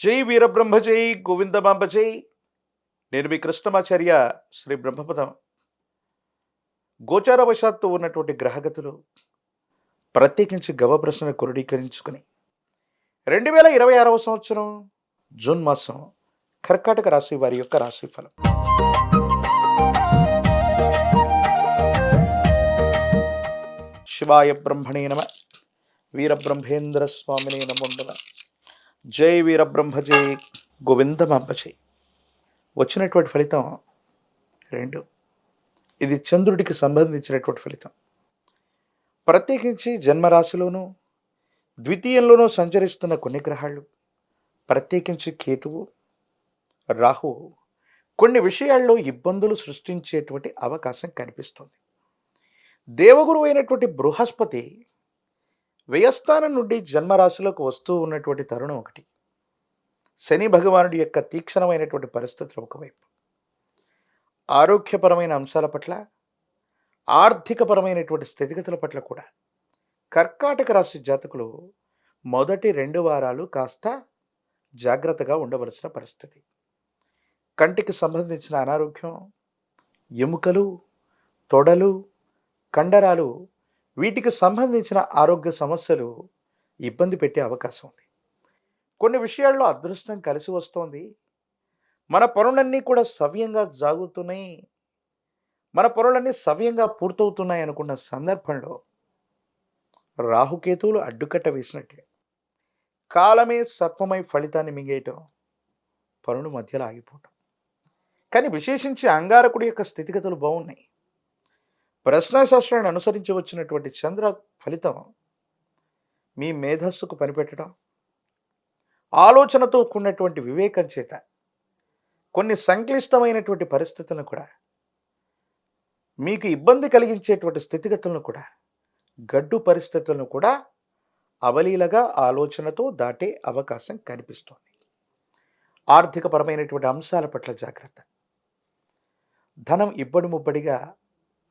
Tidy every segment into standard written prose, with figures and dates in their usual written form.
జై వీరబ్రహ్మ జై గోవిందమాంబ జై. నేను మీ కృష్ణమాచార్య. శ్రీ బ్రహ్మపదం గోచారవశాత్తు ఉన్నటువంటి గ్రహగతులు ప్రత్యేకించి గవ ప్రశ్నను క్రోడీకరించుకుని 2026వ సంవత్సరం జూన్ మాసం కర్కాటక రాశి వారి యొక్క రాశి ఫలం. శివాయ బ్రహ్మణే నమ. వీరబ్రహ్మేంద్ర స్వామినే నమో నమః. జై వీరబ్రహ్మ జై గోవిందమాంబ జై. వచ్చినటువంటి ఫలితం 2. ఇది చంద్రుడికి సంబంధించినటువంటి ఫలితం. ప్రత్యేకించి జన్మరాశిలోనూ ద్వితీయంలోనూ సంచరిస్తున్న కొన్ని గ్రహాలు, ప్రత్యేకించి కేతువు, రాహువు కొన్ని విషయాల్లో ఇబ్బందులు సృష్టించేటువంటి అవకాశం కనిపిస్తుంది. దేవగురు అయినటువంటి బృహస్పతి వ్యయస్థానం నుండి జన్మరాశిలోకి వస్తూ ఉన్నటువంటి తరుణం ఒకటి. శని భగవానుడి యొక్క తీక్షణమైనటువంటి పరిస్థితులు ఒకవైపు, ఆరోగ్యపరమైన అంశాల పట్ల, ఆర్థికపరమైనటువంటి స్థితిగతుల పట్ల కూడా కర్కాటక రాశి జాతకులు మొదటి 2 వారాలు కాస్త జాగ్రత్తగా ఉండవలసిన పరిస్థితి. కంటికి సంబంధించిన అనారోగ్యం, ఎముకలు, తొడలు, కండరాలు, వీటికి సంబంధించిన ఆరోగ్య సమస్యలు ఇబ్బంది పెట్టే అవకాశం ఉంది. కొన్ని విషయాల్లో అదృష్టం కలిసి వస్తోంది. మన పనులన్నీ కూడా సవ్యంగా సాగుతున్నాయి, మన పనులన్నీ సవ్యంగా పూర్తవుతున్నాయి అనుకున్న సందర్భంలో రాహుకేతువులు అడ్డుకట్ట వేసినట్టే కాలమే సర్పమై ఫలితాన్ని మింగేయటం, పనులు మధ్యలో ఆగిపోవటం. కానీ విశేషించి అంగారకుడి యొక్క స్థితిగతులు బాగున్నాయి. ప్రశ్నాశాస్త్రాన్ని అనుసరించి వచ్చినటువంటి చంద్ర ఫలితం మీ మేధస్సుకు పనిపెట్టడం, ఆలోచనతో కూడినటువంటి వివేకం చేత కొన్ని సంక్లిష్టమైనటువంటి పరిస్థితులను కూడా, మీకు ఇబ్బంది కలిగించేటువంటి స్థితిగతులను కూడా, గడ్డు పరిస్థితులను కూడా అవలీలగా ఆలోచనతో దాటే అవకాశం కనిపిస్తోంది. ఆర్థికపరమైనటువంటి అంశాల పట్ల జాగ్రత్త. ధనం ఇబ్బడి ముబ్బడిగా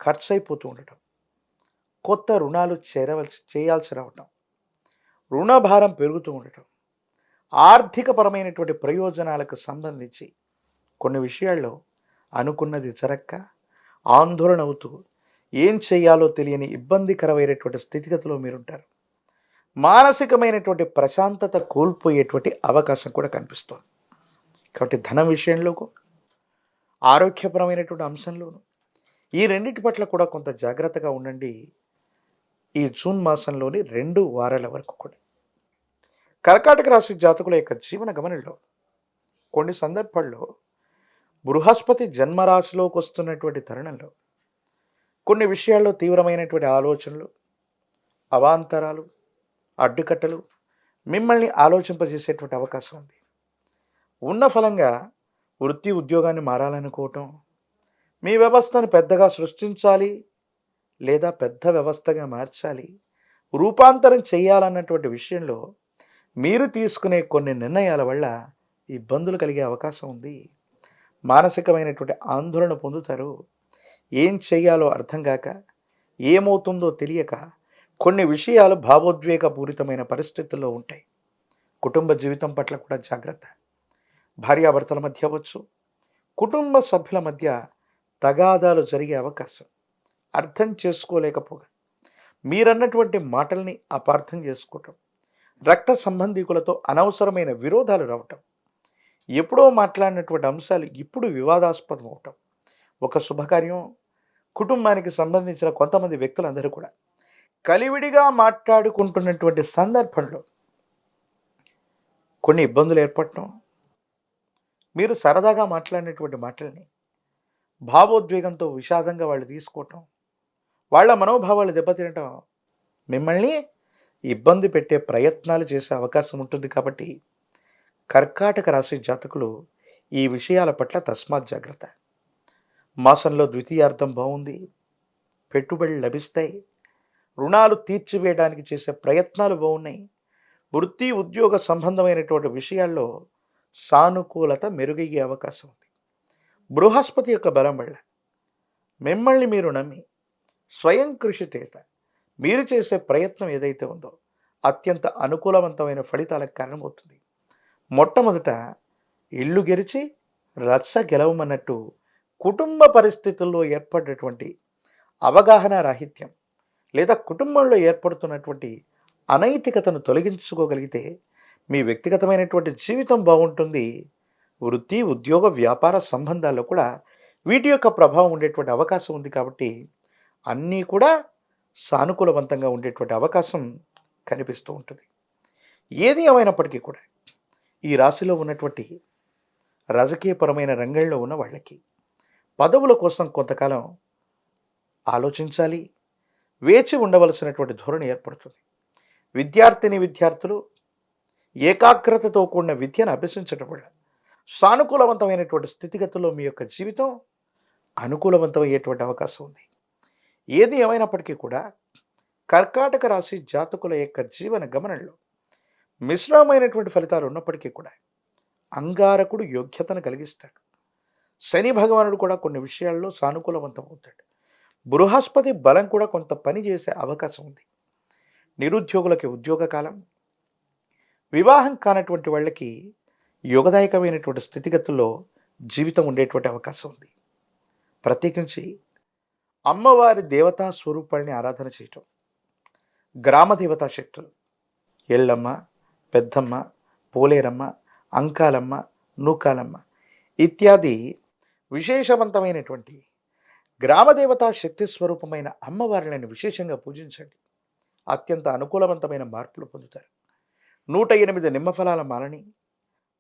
ఖర్చు అయిపోతూ ఉండటం, కొత్త రుణాలు చేయాల్సి రావటం, రుణభారం పెరుగుతూ ఉండటం, ఆర్థికపరమైనటువంటి ప్రయోజనాలకు సంబంధించి కొన్ని విషయాల్లో అనుకున్నది జరక్క ఆందోళన అవుతూ ఏం చేయాలో తెలియని ఇబ్బందికరమైనటువంటి స్థితిగతిలో మీరుంటారు. మానసికమైనటువంటి ప్రశాంతత కోల్పోయేటువంటి అవకాశం కూడా కనిపిస్తోంది. కాబట్టి ధనం విషయంలో, ఆరోగ్యపరమైనటువంటి అంశంలోనూ ఈ రెండింటి పట్ల కూడా కొంత జాగ్రత్తగా ఉండండి. ఈ జూన్ మాసంలోని 2 వారాల వరకు కూడా కర్కాటక రాశి జాతకుల యొక్క జీవన గమనంలో కొన్ని సందర్భాల్లో బృహస్పతి జన్మరాశిలోకి వస్తున్నటువంటి తరుణంలో కొన్ని విషయాల్లో తీవ్రమైనటువంటి ఆలోచనలు, అవాంతరాలు, అడ్డుకట్టలు మిమ్మల్ని ఆలోచింపజేసేటువంటి అవకాశం ఉంది. ఉన్న ఫలంగా వృత్తి ఉద్యోగాన్ని మారాలనుకోవటం, మీ వ్యవస్థను పెద్దగా సృష్టించాలి లేదా పెద్ద వ్యవస్థగా మార్చాలి, రూపాంతరం చేయాలన్నటువంటి విషయంలో మీరు తీసుకునే కొన్ని నిర్ణయాల వల్ల ఇబ్బందులు కలిగే అవకాశం ఉంది. మానసికమైనటువంటి ఆందోళన పొందుతారు. ఏం చేయాలో అర్థం కాక, ఏమవుతుందో తెలియక కొన్ని విషయాలు భావోద్వేగపూరితమైన పరిస్థితుల్లో ఉంటాయి. కుటుంబ జీవితం పట్ల కూడా జాగ్రత్త. భార్యాభర్తల మధ్య అవ్వచ్చు, కుటుంబ సభ్యుల మధ్య తగాదాలు జరిగే అవకాశం. అర్థం చేసుకోలేకపోగా మీరన్నటువంటి మాటల్ని అపార్థం చేసుకోవటం, రక్త సంబంధీకులతో అనవసరమైన విరోధాలు రావటం, ఎప్పుడో మాట్లాడినటువంటి అంశాలు ఇప్పుడు వివాదాస్పదం అవటం, ఒక శుభకార్యం, కుటుంబానికి సంబంధించిన కొంతమంది వ్యక్తులందరూ కూడా కలివిడిగా మాట్లాడుకుంటున్నటువంటి సందర్భంలో కొన్ని ఇబ్బందులు ఏర్పడటం, మీరు సరదాగా మాట్లాడినటువంటి మాటల్ని భావోద్వేగంతో విషాదంగా వాళ్ళు తీసుకోవటం, వాళ్ళ మనోభావాలు దెబ్బతినటం మిమ్మల్ని ఇబ్బంది పెట్టే ప్రయత్నాలు చేసే అవకాశం ఉంటుంది. కాబట్టి కర్కాటక రాశి జాతకులు ఈ విషయాల పట్ల తస్మాత్ జాగ్రత్త. మాసంలో ద్వితీయార్థం బాగుంది, పెట్టుబడులు లభిస్తాయి, రుణాలు తీర్చివేయడానికి చేసే ప్రయత్నాలు బాగున్నాయి, వృత్తి ఉద్యోగ సంబంధమైనటువంటి విషయాల్లో సానుకూలత మెరుగయ్యే అవకాశం ఉంది. బృహస్పతి యొక్క బలం వల్ల మిమ్మల్ని మీరు నమ్మి స్వయం కృషి చేత మీరు చేసే ప్రయత్నం ఏదైతే ఉందో అత్యంత అనుకూలవంతమైన ఫలితాలకు కారణమవుతుంది. మొట్టమొదట ఇల్లు గెలిచి రచ్చ గెలవమన్నట్టు కుటుంబ పరిస్థితుల్లో ఏర్పడినటువంటి అవగాహన రాహిత్యం లేదా కుటుంబంలో ఏర్పడుతున్నటువంటి అనైతికతను తొలగించుకోగలిగితే మీ వ్యక్తిగతమైనటువంటి జీవితం బాగుంటుంది. వృత్తి, ఉద్యోగ, వ్యాపార సంబంధాల్లో కూడా వీటి యొక్క ప్రభావం ఉండేటువంటి అవకాశం ఉంది కాబట్టి అన్నీ కూడా సానుకూలవంతంగా ఉండేటువంటి అవకాశం కనిపిస్తూ ఉంటుంది. ఏది ఏమైనప్పటికీ కూడా ఈ రాశిలో ఉన్నటువంటి రాజకీయపరమైన రంగంలో ఉన్న వాళ్ళకి పదవుల కోసం కొంతకాలం ఆలోచించాలి, వేచి ఉండవలసినటువంటి ధోరణి ఏర్పడుతుంది. విద్యార్థులు ఏకాగ్రతతో కూడిన విద్యను అభ్యసించడం వల్ల సానుకూలవంతమైనటువంటి స్థితిగతుల్లో మీ యొక్క జీవితం అనుకూలవంతమయ్యేటువంటి అవకాశం ఉంది. ఏది ఏమైనప్పటికీ కూడా కర్కాటక రాశి జాతకుల యొక్క జీవన గమనంలో మిశ్రమమైనటువంటి ఫలితాలు ఉన్నప్పటికీ కూడా అంగారకుడు యోగ్యతను కలిగిస్తాడు. శని భగవానుడు కూడా కొన్ని విషయాల్లో సానుకూలవంతం అవుతాడు. బృహస్పతి బలం కూడా కొంత పని చేసే అవకాశం ఉంది. నిరుద్యోగులకి ఉద్యోగ కాలం, వివాహం కానటువంటి వాళ్ళకి యోగదాయకమైనటువంటి స్థితిగతుల్లో జీవితం ఉండేటువంటి అవకాశం ఉంది. ప్రత్యేకించి అమ్మవారి దేవతా స్వరూపాన్ని ఆరాధన చేయటం, గ్రామ దేవతా శక్తులు ఎల్లమ్మ, పెద్దమ్మ, పోలేరమ్మ, అంకాలమ్మ, నూకాలమ్మ ఇత్యాది విశేషవంతమైనటువంటి గ్రామదేవతా శక్తి స్వరూపమైన అమ్మవారిని విశేషంగా పూజించండి. అత్యంత అనుకూలవంతమైన మార్పులు పొందుతారు. 108 నిమ్మఫలాల మాలని,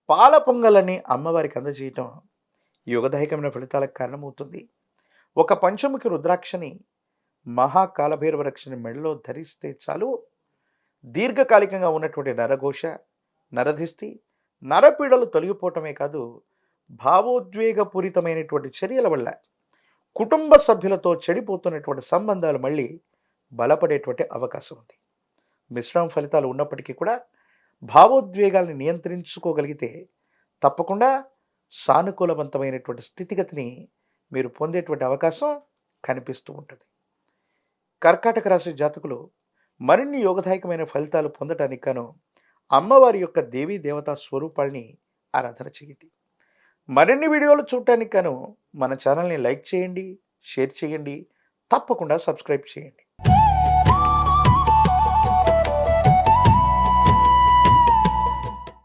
పాల పొంగలని అమ్మవారికి అందజేయటం యోగదాయకమైన ఫలితాలకు కారణమవుతుంది. ఒక పంచముఖి రుద్రాక్షని మహాకాలభైరవ రక్షని మెడలో ధరిస్తే చాలు, దీర్ఘకాలికంగా ఉన్నటువంటి నరఘోష, నరధిష్టి, నరపీడలు తొలగిపోవటమే కాదు, భావోద్వేగపూరితమైనటువంటి చర్యల వల్ల కుటుంబ సభ్యులతో చెడిపోతున్నటువంటి సంబంధాలు మళ్ళీ బలపడేటువంటి అవకాశం ఉంది. మిశ్రమ ఫలితాలు ఉన్నప్పటికీ కూడా భావోద్వేగాల్ని నియంత్రించుకోగలిగితే తప్పకుండా సానుకూలవంతమైనటువంటి స్థితిగతిని మీరు పొందేటువంటి అవకాశం కనిపిస్తూ ఉంటుంది. కర్కాటక రాశి జాతకులు మరిన్ని యోగదాయకమైన ఫలితాలు పొందడానికి గాను అమ్మవారి యొక్క దేవీ దేవతా స్వరూపాల్ని ఆరాధన చేయండి. మరిన్ని వీడియోలు చూడటానికి గాను మన ఛానల్ని లైక్ చేయండి, షేర్ చేయండి, తప్పకుండా సబ్స్క్రైబ్ చేయండి.